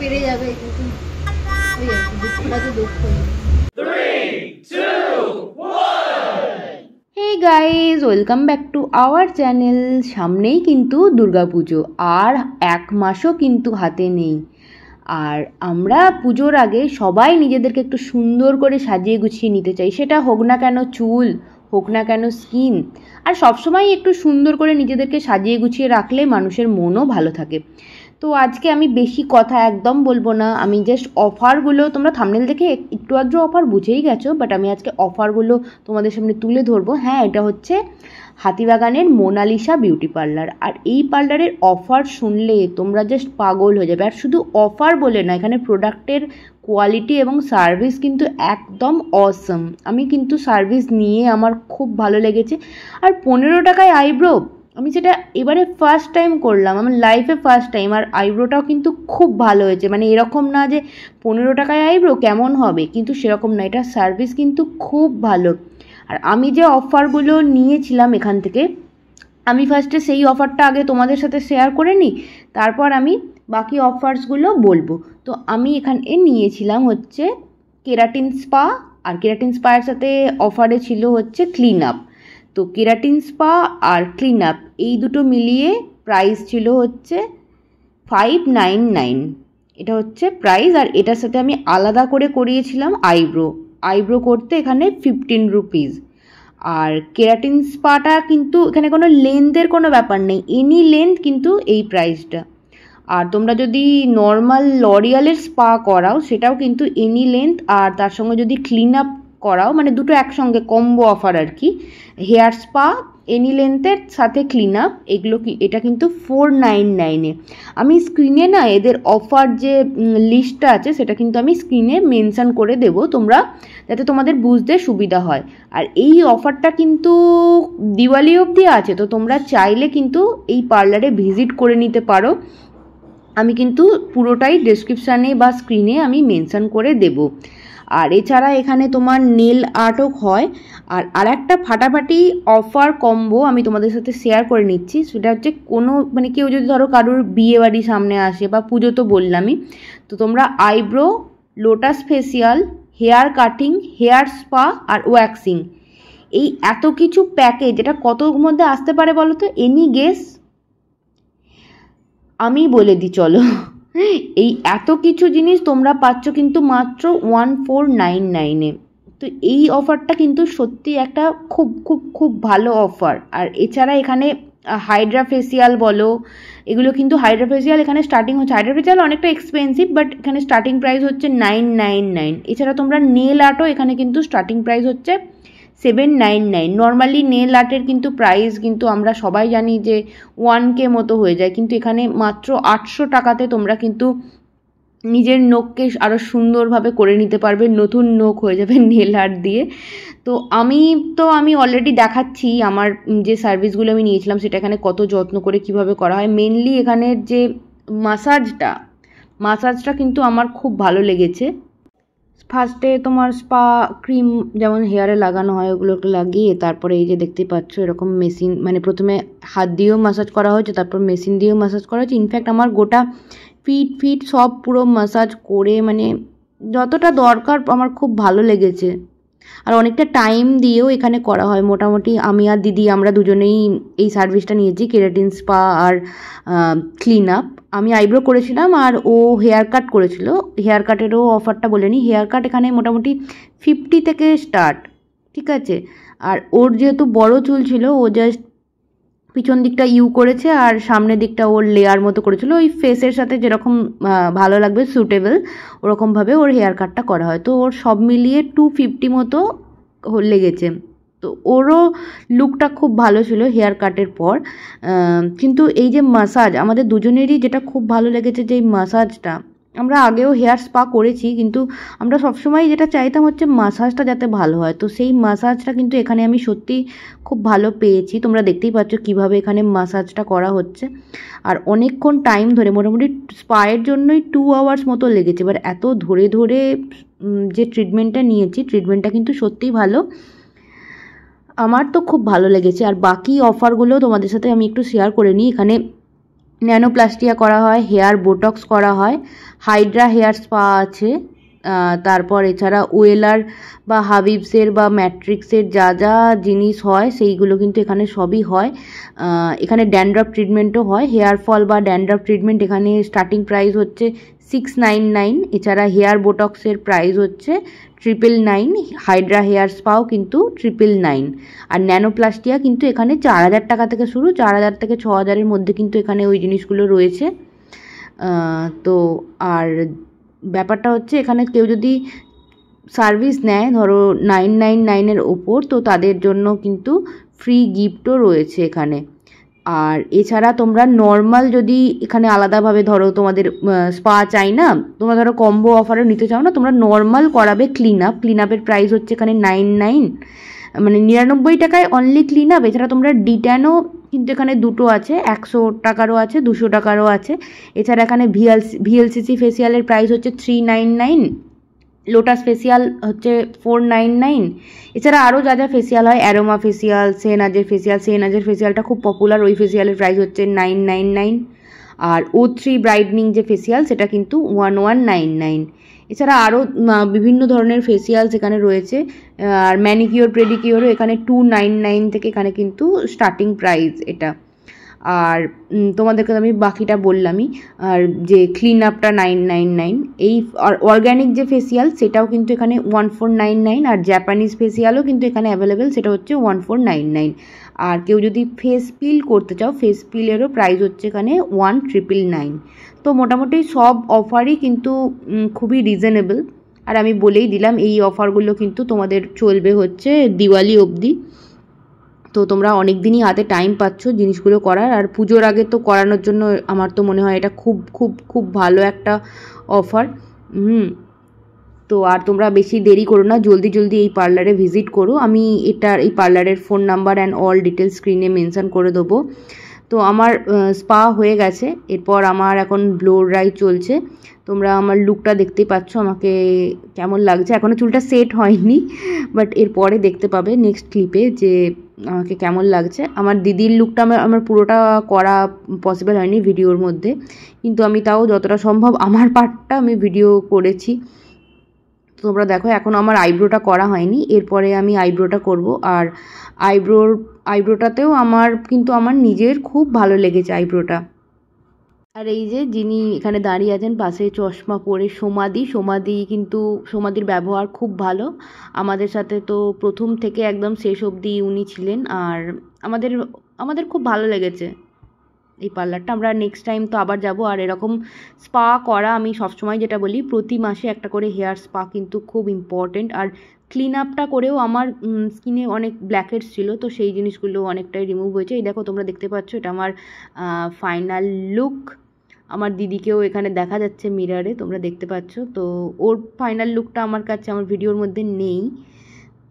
বেড়ে যাবে, কিন্তু ওই আর কি, দুঃখটা তো দুঃখ। 3, 2, 1। Hey guys, welcome back to our channel. সামনেই কিন্তু দুর্গাপুজো, আর 1 মাসও কিন্তু হাতে নেই। আর আমরা পুজোর আগে সবাই নিজেদেরকে একটু সুন্দর করে সাজিয়ে গুছিয়ে নিতে চাই, সেটা হোক না কেন চুল, হোক না কেন স্কিন। আর সবসময় একটু সুন্দর করে নিজেদেরকে সাজিয়ে গুছিয়ে রাখলে মানুষের মনও ভালো থাকে। তো আজকে আমি বেশি কথা একদম বলবো না, আমি জাস্ট অফারগুলো, তোমরা থাম্বনেল দেখে একটু আধটু অফার বুঝেই গেছো, বাট আমি আজকে অফারগুলো তোমাদের সামনে তুলে ধরবো। হ্যাঁ, এটা হচ্ছে হাতিবাগানের মোনালিসা বিউটি পার্লার। আর এই পার্লারের অফার শুনলে তোমরা জাস্ট পাগল হয়ে যাবে। আর শুধু অফার বলে না, এখানে প্রোডাক্টের কোয়ালিটি এবং সার্ভিস কিন্তু একদম অসম। আমি কিন্তু সার্ভিস নিয়ে আমার খুব ভালো লেগেছে। আর 15 টাকায় আইব্রো, আমি সেটা এবারে ফার্স্ট টাইম করলাম, আমার লাইফে ফার্স্ট টাইম। আর আইব্রোটাও কিন্তু খুব ভালো হয়েছে, মানে এরকম না যে 15 টাকায় আইব্রো কেমন হবে, কিন্তু সেরকম না, এটা সার্ভিস কিন্তু খুব ভালো। আর আমি যে অফারগুলো নিয়েছিলাম এখান থেকে, আমি ফার্স্টে সেই অফারটা আগে তোমাদের সাথে শেয়ার করে নিই, তারপর আমি বাকি অফার্সগুলো বলবো। তো আমি এখানে নিয়েছিলাম হচ্ছে কেরাটিন স্পা, আর কেরাটিন স্পায়ের সাথে অফারে ছিল হচ্ছে ক্লিন আপ। তো কেরাটিন স্পা আর ক্লিন আপ এই দুটো মিলিয়ে প্রাইস ছিল হচ্ছে 599, এটা হচ্ছে প্রাইস। আর এটার সাথে আমি আলাদা করে করিয়েছিলাম আইব্রো করতে এখানে 15 রুপিস। আর কেরাটিন স্পাটা কিন্তু এখানে কোনো লেন্থের কোনো ব্যাপার নেই, এনি লেন্থ কিন্তু এই প্রাইসটা। আর তোমরা যদি নর্মাল লরিয়ালের স্পা করাও সেটাও কিন্তু এনি লেন্থ, আর তার সঙ্গে যদি ক্লিন আপ করাও, মানে দুটো একসঙ্গে কম্বো অফার আর কি, হেয়ার স্পা এনি লেন্থের সাথে ক্লিন আপ, এগুলো কি এটা কিন্তু 499-এ। আমি স্ক্রিনে না এদের অফার যে লিস্টটা আছে সেটা কিন্তু আমি স্ক্রিনে মেনশন করে দেব, তোমরা যাতে তোমাদের বুঝতে সুবিধা হয়। আর এই অফারটা কিন্তু দিওয়ালি অবধি আছে, তো তোমরা চাইলে কিন্তু এই পার্লারে ভিজিট করে নিতে পারো। আমি কিন্তু পুরোটাই ডেসক্রিপশানে বা স্ক্রিনে আমি মেনশন করে দেব। আর এছাড়া এখানে তোমার নেল আর্টও হয়। আর আরেকটা ফাটাফাটি অফার কম্বো আমি তোমাদের সাথে শেয়ার করে নিচ্ছি, সেটা হচ্ছে কোনো মানে কেউ যদি ধরো কারোর বিয়ে বাড়ি সামনে আসে বা পুজো তো বললামই, তো তোমরা eyebrow, lotus facial, hair cutting, hair spa আর ওয়্যাক্সিং, এই এত কিছু প্যাকেজ, এটা কতর মধ্যে আসতে পারে বলো তো? Any guess? আমি বলে দিই চলো, এই এত কিছু জিনিস তোমরা পাচ্ছ কিন্তু মাত্র 1499-এ। তো এই অফারটা কিন্তু সত্যি একটা খুব খুব খুব ভালো অফার। আর এছাড়া এখানে হাইড্রা ফেসিয়াল বলো, এগুলো কিন্তু হাইড্রা ফেসিয়াল এখানে স্টার্টিং হচ্ছে, হাইড্রা ফেসিয়াল অনেকটা এক্সপেন্সিভ, বাট এখানে স্টার্টিং প্রাইস হচ্ছে 999। এছাড়া তোমরা নেল আর্টও এখানে কিন্তু স্টার্টিং প্রাইস হচ্ছে 799। নর্মালি নেল আর্টের কিন্তু প্রাইস কিন্তু আমরা সবাই জানি যে 1K মতো হয়ে যায়, কিন্তু এখানে মাত্র 800 টাকাতে তোমরা কিন্তু নিজের নখকে আরও সুন্দরভাবে করে নিতে পারবে, নতুন নখ হয়ে যাবে নেল আর্ট দিয়ে। তো আমি অলরেডি দেখাচ্ছি আমার যে সার্ভিসগুলো আমি নিয়েছিলাম সেটা এখানে কত যত্ন করে কিভাবে করা হয়। মেনলি এখানের যে মাসাজটা কিন্তু আমার খুব ভালো লেগেছে। ফার্স্টে তোমার স্পা ক্রিম যেমন হেয়ারে লাগানো হয় ওগুলোকে লাগিয়ে, তারপরে এই যে দেখতে পাচ্ছ এরকম মেশিন, মানে প্রথমে হাত দিয়েও ম্যাসাজ করা হয়েছে, তারপর মেশিন দিয়েও ম্যাসাজ করা হয়েছে। ইনফ্যাক্ট আমার গোটা ফিট সব পুরো ম্যাসাজ করে, মানে যতটা দরকার আমার খুব ভালো লেগেছে। আর অনেকটা টাইম দিয়েও এখানে করা হয়। মোটামুটি আমি আর দিদি আমরা দুজনেই এই সার্ভিসটা নিয়েছি, কেরাটিন স্পা আর ক্লিন আপ। আমি আইব্রো করেছিলাম আর ও হেয়ার কাট করেছিল। হেয়ার কাটেরও অফারটা বলে নিই, হেয়ার কাট এখানে মোটামুটি 50 থেকে স্টার্ট, ঠিক আছে। আর ওর যেহেতু বড় চুল ছিল, ও জাস্ট পিছন দিকটা করেছে আর সামনের দিকটা ওর লেয়ার মতো করেছিল, ওই ফেসের সাথে যেরকম ভালো লাগবে সুটেবল ওরকমভাবে ওর হেয়ার কাটটা করা হয়। তো ওর সব মিলিয়ে 250 মতো লেগেছে। তো ওরও লুকটা খুব ভালো ছিল হেয়ার কাটের পর। কিন্তু এই যে ম্যাসাজ, আমাদের দুজনেরই যেটা খুব ভালো লেগেছে যে এই ম্যাসাজটা, আমরা আগেও হেয়ার স্পা করেছি, কিন্তু আমরা সবসময় যেটা চাইতাম হচ্ছে ম্যাসাজটা যাতে ভালো হয়। তো সেই ম্যাসাজটা কিন্তু এখানে আমি সত্যি খুব ভালো পেয়েছি। তোমরা দেখতেই পাচ্ছ কিভাবে এখানে ম্যাসাজটা করা হচ্ছে। আর অনেকক্ষণ টাইম ধরে, মোটামুটি স্পায়ের জন্যই 2 আওয়ার্স মতো লেগেছে। এবার এত ধরে যে ট্রিটমেন্টটা নিয়েছি, ট্রিটমেন্টটা কিন্তু সত্যিই ভালো, আমার তো খুব ভালো লেগেছে। আর বাকি অফারগুলো তোমাদের সাথে আমি একটু শেয়ার করে নিই। এখানে ন্যানোপ্লাস্টিয়া করা হয়, হেয়ার বোটক্স করা হয়, হাইড্রা হেয়ার স্পা আছে, তারপর এছাড়া ওয়েলার বা হাবিবসের বা ম্যাট্রিক্সের যা যা জিনিস হয় সেইগুলো কিন্তু এখানে সবই হয়। এখানে ড্যান্ড্রফ ট্রিটমেন্টও হয়, হেয়ার ফল বা ড্যান্ড্রফ ট্রিটমেন্ট এখানে স্টার্টিং প্রাইস হচ্ছে 699। এছাড়া হেয়ার বোটক্সের প্রাইস হচ্ছে 999, হাইড্রা হেয়ার স্পাও কিন্তু 999, আর ন্যানোপ্লাস্টিয়া কিন্তু এখানে 4000 টাকা থেকে শুরু, 4000 থেকে 6000-এর মধ্যে কিন্তু এখানে ওই জিনিসগুলো রয়েছে। তো আর ব্যাপারটা হচ্ছে এখানে কেউ যদি সার্ভিস নেয় ধরো 999-এর ওপর, তো তাদের জন্য কিন্তু ফ্রি গিফটও রয়েছে এখানে। আর এছাড়া তোমরা নর্মাল যদি এখানে আলাদাভাবে ধরো তোমাদের স্পা চাই না, তোমরা ধরো কম্বো অফারও নিতে চাও না, তোমরা নর্মাল করাবে ক্লিন আপের প্রাইস হচ্ছে এখানে 99, মানে 99 টাকায় অনলি ক্লিন আপ। এছাড়া তোমরা ডিট্যানও কিন্তু এখানে দুটো আছে, 100 টাকারও আছে, 200 টাকারও আছে। এছাড়া এখানে ভিএলসিসি ফেসিয়ালের প্রাইস হচ্ছে 399, লোটাস ফেসিয়াল হচ্ছে 499। এছাড়া আরও যা যা ফেসিয়াল হয়, অ্যারোমা ফেসিয়াল, সেনাজের ফেসিয়ালটা খুব পপুলার, ওই ফেসিয়ালের প্রাইস হচ্ছে 999। আর O3 ব্রাইটনিং যে ফেসিয়াল সেটা কিন্তু 1199। এছাড়া আরও বিভিন্ন ধরনের ফেসিয়ালস এখানে রয়েছে। আর ম্যানিকিওর পেডিকিওরও এখানে 299 থেকে এখানে কিন্তু স্টার্টিং প্রাইস এটা। আর তোমাদেরকে আমি বাকিটা বললামই। আর যে ক্লিন আপটা 999, এই অর্গ্যানিক যে ফেসিয়াল সেটাও কিন্তু এখানে 1499, আর জাপানিজ ফেসিয়ালও কিন্তু এখানে অ্যাভেলেবেল, সেটা হচ্ছে 1499। আর কেউ যদি ফেস পিল করতে চাও, ফেস পিলেরও প্রাইস হচ্ছে এখানে 1999। তো মোটামুটি সব অফারই কিন্তু খুবই রিজনেবল। আর আমি বলেই দিলাম এই অফারগুলো কিন্তু তোমাদের চলবে হচ্ছে দিওয়ালি অবধি। তো তোমরা অনেক দিনই হাতে টাইম পাচ্ছ জিনিসগুলো করার, আর পুজোর আগে তো করানোর জন্য আমার তো মনে হয় এটা খুব খুব খুব ভালো একটা অফার। তো আর তোমরা বেশি দেরি করো না, জলদি জলদি এই পার্লারে ভিজিট করো। আমি এই পার্লারের phone number and all details স্ক্রিনে মেনশন করে দেবো। তো আমার স্পা হয়ে গেছে, এরপর আমার এখন ব্লো ড্রাই চলছে। তোমরা আমার লুকটা দেখতেই পাচ্ছ আমাকে কেমন লাগছে। এখনও চুলটা সেট হয়নি, বাট এরপরে দেখতে পাবে নেক্সট ক্লিপে যে আমাকে কেমন লাগছে। আমার দিদির লুকটা আমার পুরোটা করা পসিবল হয়নি ভিডিওর মধ্যে, কিন্তু আমি তাও যতটা সম্ভব আমার পার্টটা আমি ভিডিও করেছি। তোমরা দেখো এখন আমার আইব্রোটা করা হয়নি, এরপরে আমি আইব্রোটা করব। আর আইব্রোটাতেও আমার নিজের খুব ভালো লেগেছে আইব্রোটা। আর এই যে যিনি এখানে দাঁড়িয়ে আছেন পাশে চশমা পরে, সমাধির ব্যবহার খুব ভালো। আমাদের সাথে তো প্রথম থেকে একদম শেষ অবধি উনি ছিলেন, আর আমাদের খুব ভালো লেগেছে এই পার্লারটা। আমরা নেক্সট টাইম তো আবার যাব। আর এরকম স্পা করা, আমি সবসময় যেটা বলি, প্রতি মাসে একটা করে হেয়ার স্পা কিন্তু খুব ইম্পর্টেন্ট। আর ক্লিন আপটা করেও আমার স্কিনে অনেক ব্ল্যাকহেডস ছিল, তো সেই জিনিসগুলো অনেকটাই রিমুভ হয়েছে। এই দেখো তোমরা দেখতে পাচ্ছ এটা আমার ফাইনাল লুক। আমার দিদিকেও এখানে দেখা যাচ্ছে মিরারে, তোমরা দেখতে পাচ্ছ। তো ওর ফাইনাল লুকটা আমার কাছে আমার ভিডিওর মধ্যে নেই।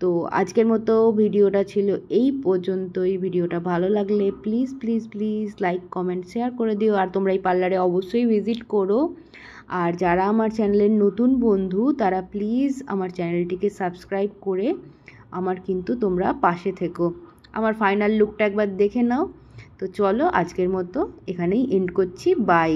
তো আজকের মতো ভিডিওটা ছিল এই পর্যন্তই। ভিডিওটা ভালো লাগলে please please please like comment share করে দিও। আর তোমরা এই পার্লারে অবশ্যই ভিজিট করো। আর যারা আমার চ্যানেলের নতুন বন্ধু তারা প্লিজ আমার চ্যানেলটিকে সাবস্ক্রাইব করে আমার কিন্তু তোমরা পাশে থেকো। আমার ফাইনাল লুকটা একবার দেখে নাও। তো চলো আজকের মতো এখানেই এন্ড করছি, বাই।